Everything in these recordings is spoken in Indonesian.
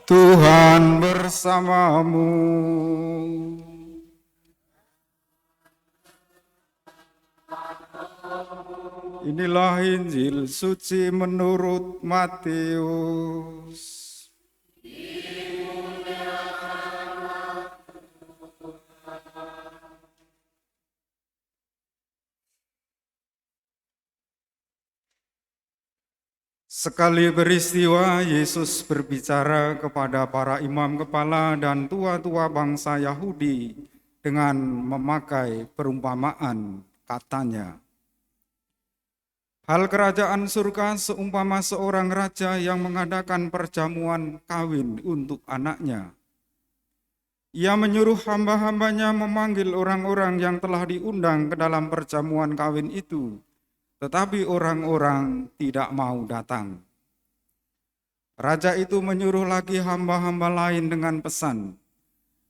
Tuhan bersamamu. Inilah Injil suci menurut Matius. Sekali peristiwa, Yesus berbicara kepada para imam kepala dan tua-tua bangsa Yahudi dengan memakai perumpamaan, katanya, "Hal kerajaan surga seumpama seorang raja yang mengadakan perjamuan kawin untuk anaknya. Ia menyuruh hamba-hambanya memanggil orang-orang yang telah diundang ke dalam perjamuan kawin itu, tetapi orang-orang tidak mau datang. Raja itu menyuruh lagi hamba-hamba lain dengan pesan,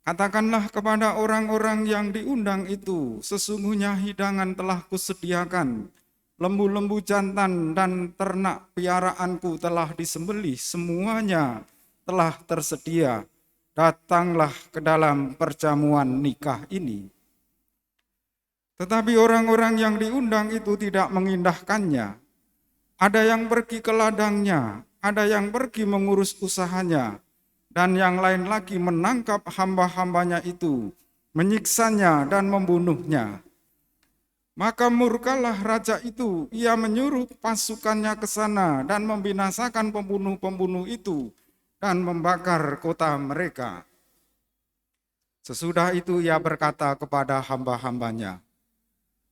'Katakanlah kepada orang-orang yang diundang itu, sesungguhnya hidangan telah kusediakan. Lembu-lembu jantan dan ternak piaraanku telah disembelih, semuanya telah tersedia. Datanglah ke dalam perjamuan nikah ini.' Tetapi orang-orang yang diundang itu tidak mengindahkannya. Ada yang pergi ke ladangnya, ada yang pergi mengurus usahanya, dan yang lain lagi menangkap hamba-hambanya itu, menyiksanya dan membunuhnya. Maka murkalah raja itu, ia menyuruh pasukannya ke sana dan membinasakan pembunuh-pembunuh itu dan membakar kota mereka. Sesudah itu ia berkata kepada hamba-hambanya,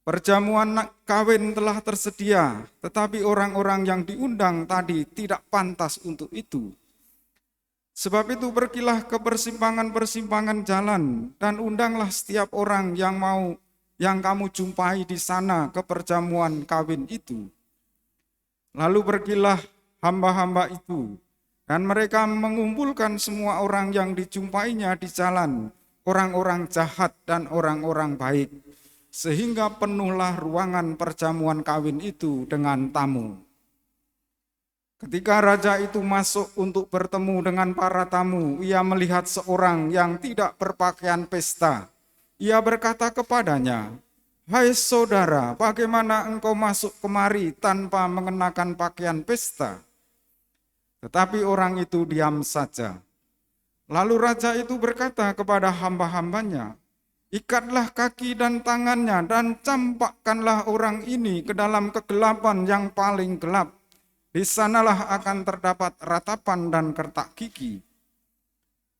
'Perjamuan kawin telah tersedia, tetapi orang-orang yang diundang tadi tidak pantas untuk itu. Sebab itu pergilah ke persimpangan-persimpangan jalan dan undanglah setiap orang yang kamu jumpai di sana ke perjamuan kawin itu.' Lalu pergilah hamba-hamba itu, dan mereka mengumpulkan semua orang yang dijumpainya di jalan, orang-orang jahat dan orang-orang baik, sehingga penuhlah ruangan perjamuan kawin itu dengan tamu. Ketika raja itu masuk untuk bertemu dengan para tamu, ia melihat seorang yang tidak berpakaian pesta. Ia berkata kepadanya, 'Hai saudara, bagaimana engkau masuk kemari tanpa mengenakan pakaian pesta?' Tetapi orang itu diam saja. Lalu raja itu berkata kepada hamba-hambanya, 'Ikatlah kaki dan tangannya dan campakkanlah orang ini ke dalam kegelapan yang paling gelap. Di sanalah akan terdapat ratapan dan kertak gigi.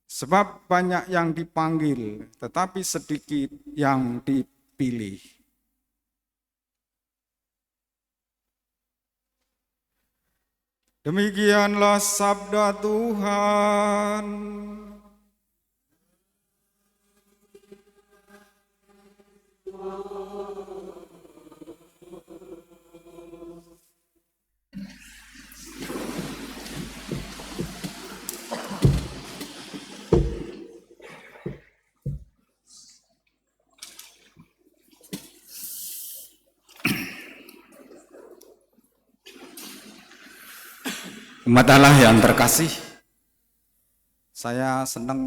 Sebab banyak yang dipanggil, tetapi sedikit yang dipilih.'" Demikianlah sabda Tuhan. Umat Allah yang terkasih, saya senang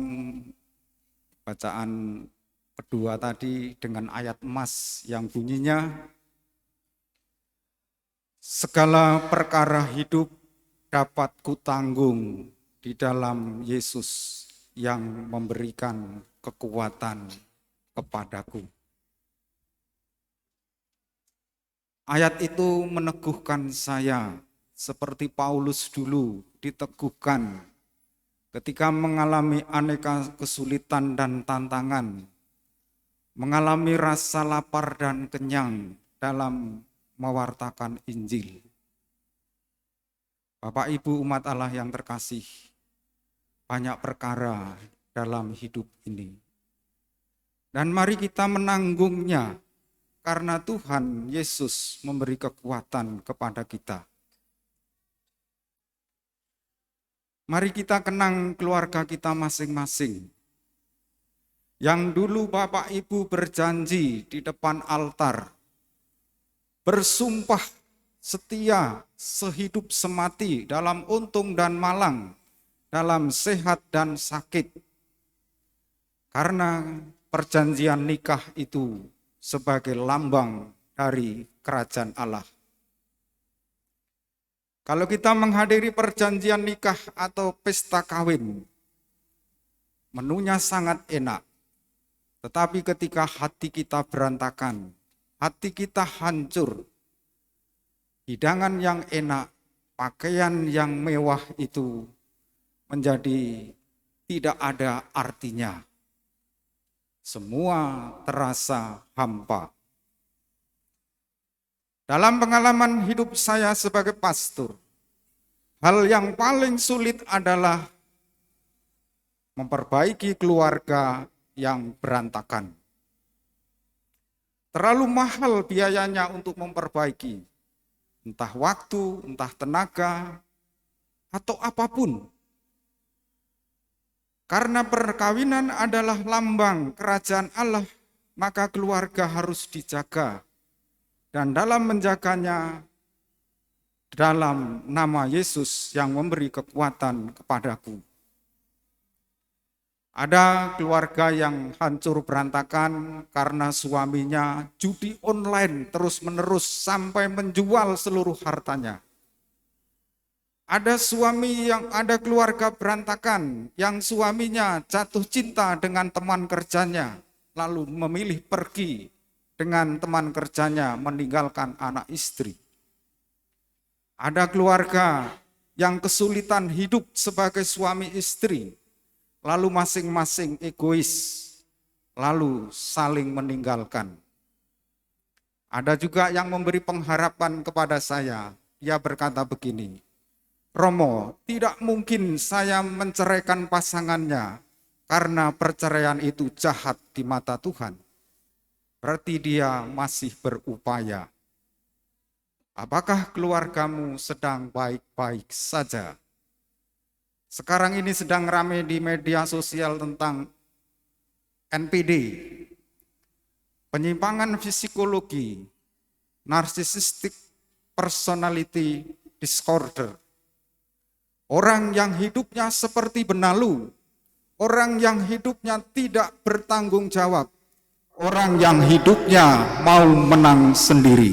bacaan kedua tadi dengan ayat emas yang bunyinya, "Segala perkara hidup dapat kutanggung di dalam Yesus yang memberikan kekuatan kepadaku." Ayat itu meneguhkan saya seperti Paulus dulu diteguhkan ketika mengalami aneka kesulitan dan tantangan, mengalami rasa lapar dan kenyang dalam mewartakan Injil. Bapak Ibu umat Allah yang terkasih, banyak perkara dalam hidup ini. Dan mari kita menanggungnya karena Tuhan Yesus memberi kekuatan kepada kita. Mari kita kenang keluarga kita masing-masing. Yang dulu Bapak Ibu berjanji di depan altar, bersumpah setia sehidup semati dalam untung dan malang, dalam sehat dan sakit. Karena perjanjian nikah itu sebagai lambang dari kerajaan Allah. Kalau kita menghadiri perjanjian nikah atau pesta kawin, menunya sangat enak. Tetapi ketika hati kita berantakan, hati kita hancur, hidangan yang enak, pakaian yang mewah itu menjadi tidak ada artinya. Semua terasa hampa. Dalam pengalaman hidup saya sebagai pastor, hal yang paling sulit adalah memperbaiki keluarga yang berantakan. Terlalu mahal biayanya untuk memperbaiki, entah waktu, entah tenaga, atau apapun. Karena perkawinan adalah lambang kerajaan Allah, maka keluarga harus dijaga. Dan dalam menjaganya, dalam nama Yesus yang memberi kekuatan kepadaku. Ada keluarga yang hancur berantakan karena suaminya judi online terus-menerus sampai menjual seluruh hartanya. Ada keluarga berantakan yang suaminya jatuh cinta dengan teman kerjanya, lalu memilih pergi dengan teman kerjanya meninggalkan anak istri. Ada keluarga yang kesulitan hidup sebagai suami istri, lalu masing-masing egois, lalu saling meninggalkan. Ada juga yang memberi pengharapan kepada saya, ia berkata begini, Romo, tidak mungkin saya menceraikan pasangannya karena perceraian itu jahat di mata Tuhan. Berarti dia masih berupaya. Apakah keluargamu sedang baik-baik saja? Sekarang ini sedang ramai di media sosial tentang NPD, penyimpangan psikologi, narcissistic personality disorder. Orang yang hidupnya seperti benalu, orang yang hidupnya tidak bertanggung jawab, orang yang hidupnya mau menang sendiri.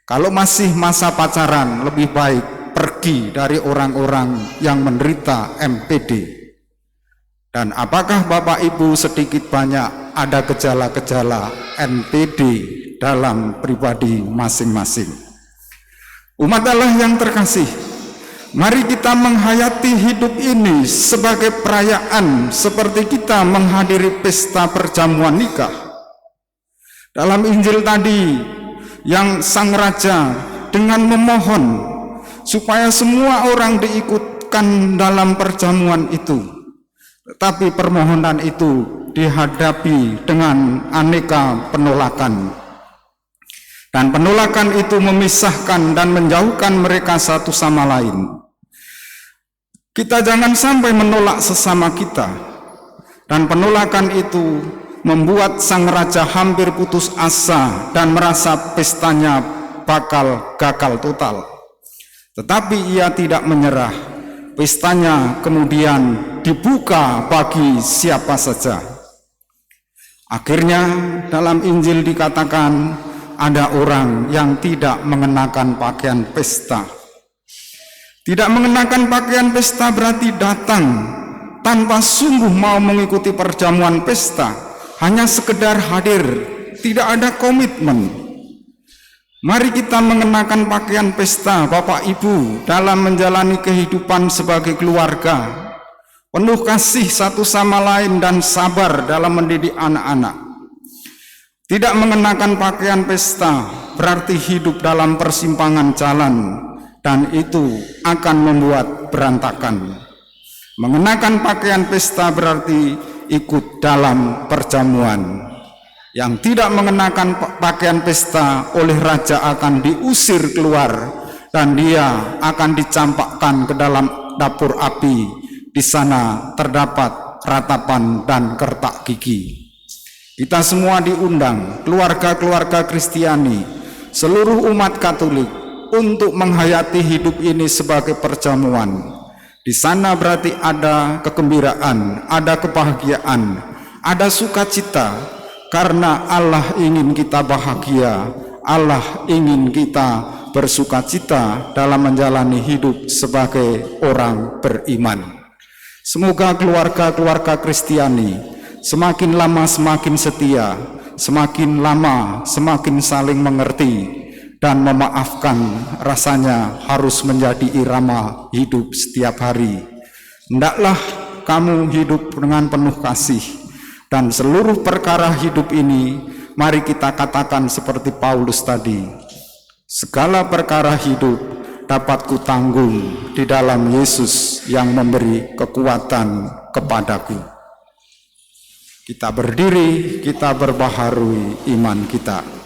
Kalau masih masa pacaran, lebih baik pergi dari orang-orang yang menderita MPD. Dan apakah Bapak Ibu sedikit banyak ada gejala-gejala NPD dalam pribadi masing-masing? Umat Allah yang terkasih, mari kita menghayati hidup ini sebagai perayaan seperti kita menghadiri pesta perjamuan nikah. Dalam Injil tadi, yang sang raja dengan memohon supaya semua orang diikutkan dalam perjamuan itu. Tetapi permohonan itu dihadapi dengan aneka penolakan. Dan penolakan itu memisahkan dan menjauhkan mereka satu sama lain. Kita jangan sampai menolak sesama kita. Dan penolakan itu membuat sang raja hampir putus asa dan merasa pestanya bakal gagal total. Tetapi ia tidak menyerah. Pestanya kemudian dibuka bagi siapa saja. Akhirnya dalam Injil dikatakan ada orang yang tidak mengenakan pakaian pesta. Tidak mengenakan pakaian pesta berarti datang tanpa sungguh mau mengikuti perjamuan pesta. Hanya sekedar hadir, tidak ada komitmen. Mari kita mengenakan pakaian pesta, Bapak Ibu, dalam menjalani kehidupan sebagai keluarga. Penuh kasih satu sama lain dan sabar dalam mendidik anak-anak. Tidak mengenakan pakaian pesta berarti hidup dalam persimpangan jalan, dan itu akan membuat berantakan. Mengenakan pakaian pesta berarti ikut dalam perjamuan. Yang tidak mengenakan pakaian pesta oleh raja akan diusir keluar dan dia akan dicampakkan ke dalam dapur api. Di sana terdapat ratapan dan kertak gigi. Kita semua diundang, keluarga-keluarga Kristiani, seluruh umat Katolik, untuk menghayati hidup ini sebagai perjamuan. Di sana berarti ada kegembiraan, ada kebahagiaan, ada sukacita, karena Allah ingin kita bahagia, Allah ingin kita bersukacita dalam menjalani hidup sebagai orang beriman. Semoga keluarga-keluarga Kristiani semakin lama semakin setia, semakin lama semakin saling mengerti, dan memaafkan rasanya harus menjadi irama hidup setiap hari. Hendaklah kamu hidup dengan penuh kasih, dan seluruh perkara hidup ini mari kita katakan seperti Paulus tadi, segala perkara hidup dapat kutanggung di dalam Yesus yang memberi kekuatan kepadaku. Kita berdiri, kita berbaharui iman kita.